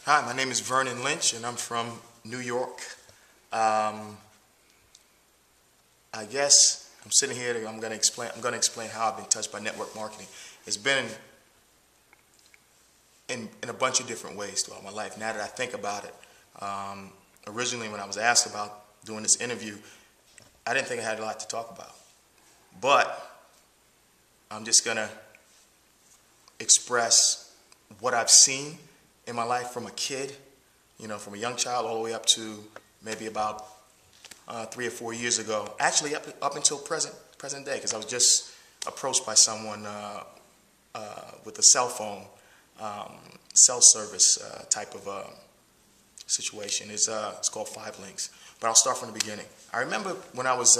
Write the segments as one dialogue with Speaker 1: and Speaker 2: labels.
Speaker 1: Hi, my name is Vernon Lynch, and I'm from New York. I guess I'm sitting here. I'm going to explain how I've been touched by network marketing. It's been in a bunch of different ways throughout my life. Now that I think about it, originally when I was asked about doing this interview, I didn't think I had a lot to talk about. But I'm just going to express what I've seen in my life from a kid, from a young child all the way up to maybe about 3 or 4 years ago. Actually, up until present day, because I was just approached by someone with a cell phone, cell service type of situation. It's called 5 Links. But I'll start from the beginning. I remember when I was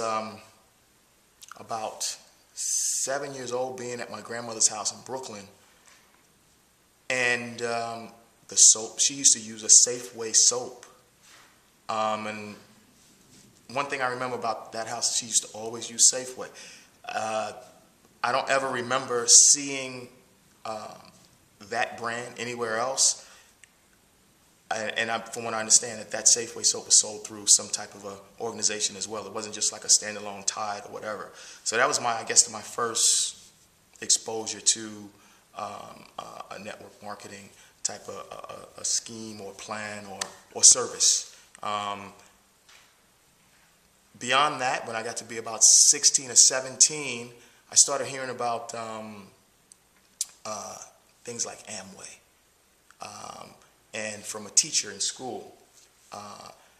Speaker 1: about 7 years old, being at my grandmother's house in Brooklyn, and the soap, she used to use a Safeway soap. And one thing I remember about that house, she used to always use Safeway. I don't ever remember seeing that brand anywhere else. From what I understand, that Safeway soap was sold through some type of a organization as well. It wasn't just like a standalone Tide or whatever. So that was my first exposure to a network marketing type of a scheme or plan or service. Beyond that, when I got to be about 16 or 17, I started hearing about things like Amway. And from a teacher in school,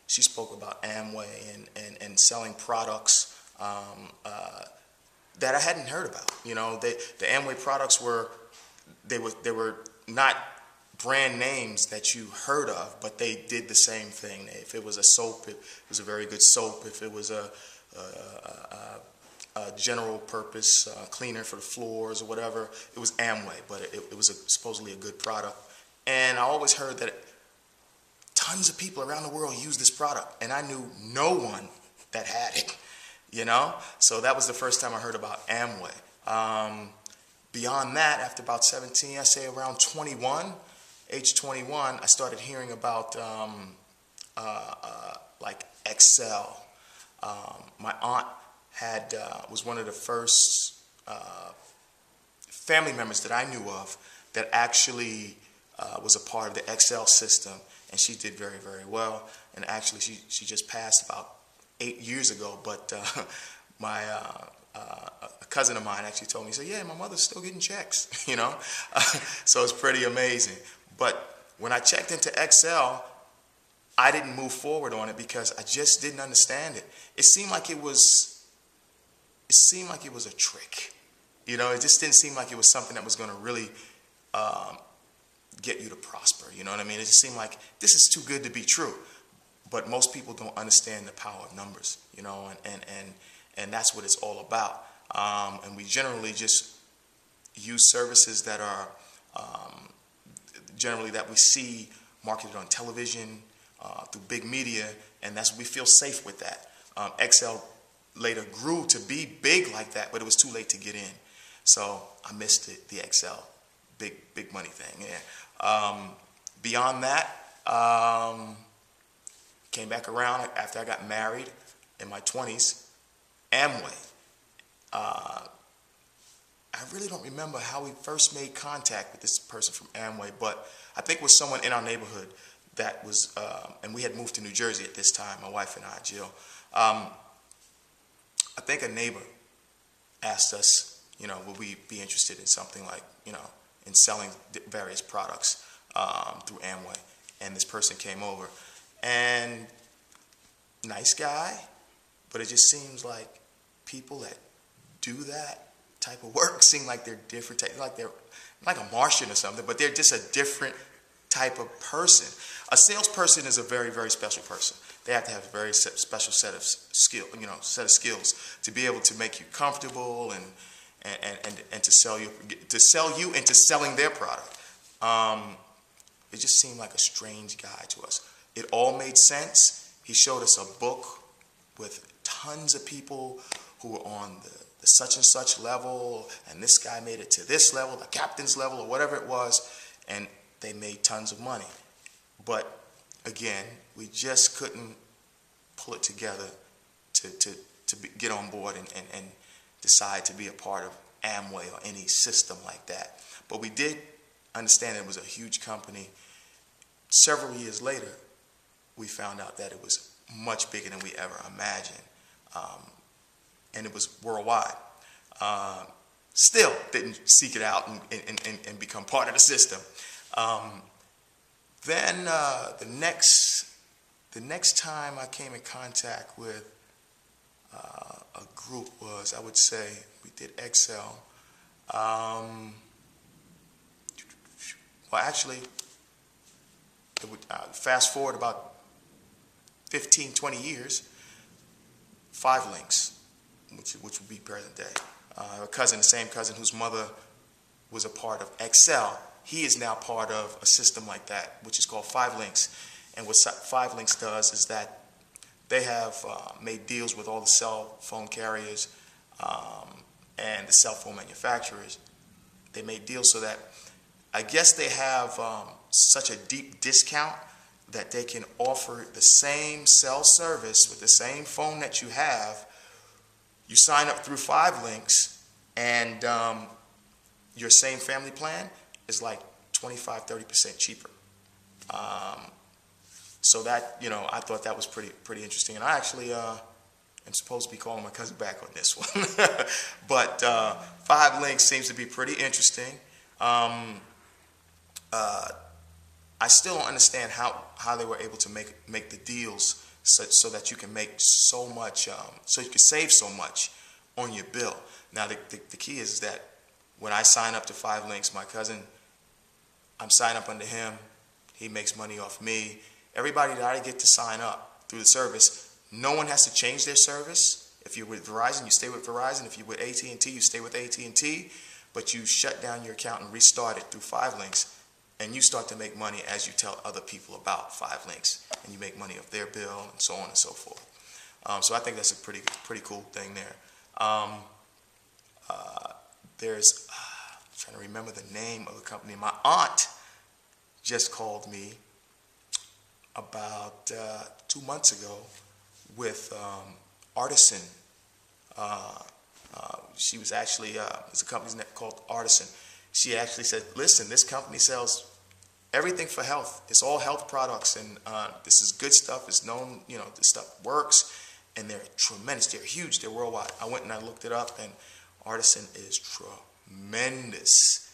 Speaker 1: she spoke about Amway and selling products that I hadn't heard about. The Amway products were not brand names that you heard of, but they did the same thing. If it was a soap, it was a very good soap. If it was a general purpose cleaner for the floors or whatever, it was Amway, but it was supposedly a good product. And I always heard that tons of people around the world use this product, and I knew no one that had it, So that was the first time I heard about Amway. Beyond that, after about 17, I say around 21, age 21, I started hearing about like Excel. My aunt was one of the first family members that I knew of that actually was a part of the Excel system, and she did very, very well. And actually, she just passed about 8 years ago. But a cousin of mine actually told me, he said, "Yeah, my mother's still getting checks," So it's pretty amazing. But when I checked into Excel, I didn't move forward on it because I just didn't understand it. It seemed like it was a trick. It just didn't seem like it was something that was going to really get you to prosper. You know what I mean? It just seemed like this is too good to be true. But most people don't understand the power of numbers, and that's what it's all about. And we generally just use services that are generally that we see marketed on television, through big media, and we feel safe with that. Excel later grew to be big like that, but it was too late to get in. So I missed it, the Excel, big money thing. Yeah. Beyond that, came back around after I got married in my 20s, Amway. I really don't remember how we first made contact with this person from Amway, but I think it was someone in our neighborhood that was, and we had moved to New Jersey at this time, my wife and I, Jill. I think a neighbor asked us, would we be interested in something like, in selling various products through Amway. And this person came over, and nice guy, but it just seems like people that do that type of work seem like they're different, like they're like a Martian or something, but they're just a different type of person. A salesperson is a very, very special person. They have to have a very special set of skills to be able to make you comfortable and to sell you into selling their product. It just seemed like a strange guy to us. It all made sense. He showed us a book with tons of people who were on the such and such level, and this guy made it to this level, the captain's level, or whatever it was, and they made tons of money. But again, we just couldn't pull it together to get on board and decide to be a part of Amway or any system like that. But we did understand it was a huge company. Several years later, we found out that it was much bigger than we ever imagined. And it was worldwide. Still didn't seek it out and become part of the system. Then the next time I came in contact with a group was, I would say, we did Excel. Well, actually, it would, fast forward about 15, 20 years, 5 links, which would be present day. A cousin, the same cousin whose mother was a part of Excel, he is now part of a system like that, which is called 5 links. And what 5 links does is that they have made deals with all the cell phone carriers and the cell phone manufacturers. They made deals so that I guess they have such a deep discount that they can offer the same cell service with the same phone that you have. You sign up through 5 links, and your same family plan is like 25–30% cheaper. So that, you know, I thought that was pretty interesting. And I actually am supposed to be calling my cousin back on this one. But 5 links seems to be pretty interesting. I still don't understand how they were able to make the deals so that you can make so much, so you can save so much on your bill. Now the key is that when I sign up to 5 links, my cousin, I'm signed up under him. He makes money off me. Everybody that I get to sign up through the service, no one has to change their service. If you're with Verizon, you stay with Verizon. If you're with AT&T, you stay with AT&T. But you shut down your account and restart it through 5 links, and you start to make money as you tell other people about 5 links, and you make money off their bill and so on and so forth. So I think that's a pretty cool thing there. There's, I'm trying to remember the name of the company. My aunt just called me about 2 months ago with Artisan. She was actually, there's a company called Artisan. She actually said, listen, this company sells everything for health. It's all health products, and this is good stuff. It's known, you know, this stuff works, and they're tremendous. They're huge. They're worldwide. I went and I looked it up, and Artisan is tremendous.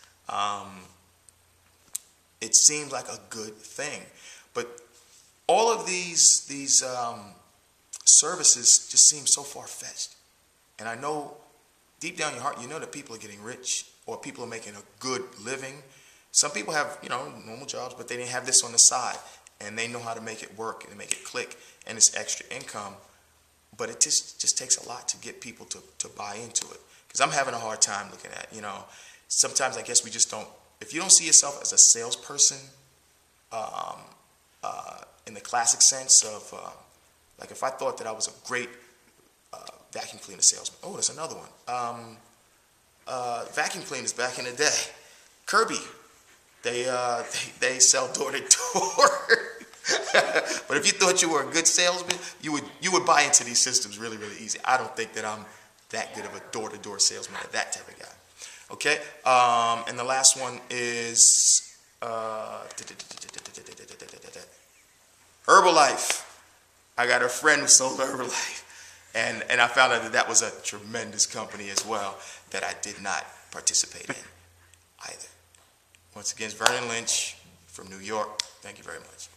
Speaker 1: It seems like a good thing, but all of these services just seem so far-fetched. And I know deep down in your heart, you know that people are getting rich, or people are making a good living. Some people have, you know, normal jobs, but they didn't have this on the side, and they know how to make it work and make it click, and it's extra income. But it just takes a lot to get people to buy into it. Because I'm having a hard time looking at, you know, sometimes I guess we just don't, if you don't see yourself as a salesperson, in the classic sense of, like if I thought that I was a great vacuum cleaner salesman. Oh, there's another one. Vacuum cleaners back in the day. Kirby, they sell door to door. But if you thought you were a good salesman, you would buy into these systems really easy. I don't think that I'm that good of a door to door salesman or that type of guy. Okay, and the last one is Herbalife. I got a friend who sold Herbalife. And I found out that that was a tremendous company as well that I did not participate in either. Once again, it's Vernon Lynch from New York. Thank you very much.